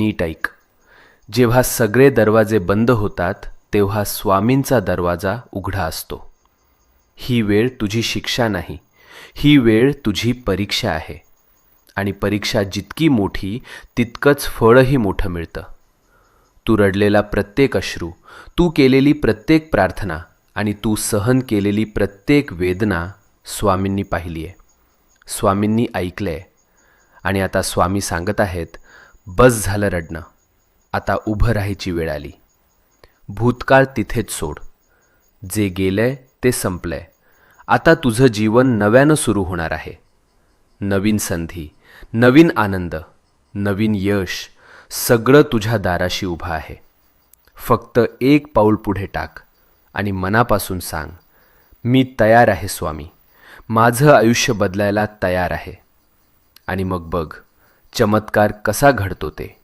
नीट ऐक. जेव्हा सगळे दरवाजे बंद होतात तेव्हा स्वामींचा दरवाजा उघडा असतो. ही वेळ तुझी शिक्षा नाही, ही वेळ तुझी परीक्षा आहे. आणि परीक्षा जितकी मोठी तितकंच फळही मोठं मिळतं. तू रडलेला प्रत्येक अश्रू, तू केलेली प्रत्येक प्रार्थना आणि तू सहन केलेली प्रत्येक वेदना स्वामींनी पाहिली आहे, स्वामींनी ऐकलं आहे. आणि आता स्वामी सांगत आहेत, बस झालं रडणं, आता उभं राहायची वेळ आली. भूतकाळ तिथेच सोड. जे गेलंय ते संपलंय. आता तुझं जीवन नव्यानं सुरू होणार आहे. नवीन संधी, नवीन आनंद, नवीन यश, सगळं तुझ्या दाराशी उभं आहे. फक्त एक पाऊल पुढे टाक आणि मनापासून सांग, मी तयार आहे स्वामी, माझं आयुष्य बदलायला तयार आहे. आणि मग बघ चमत्कार कसा घडतो ते.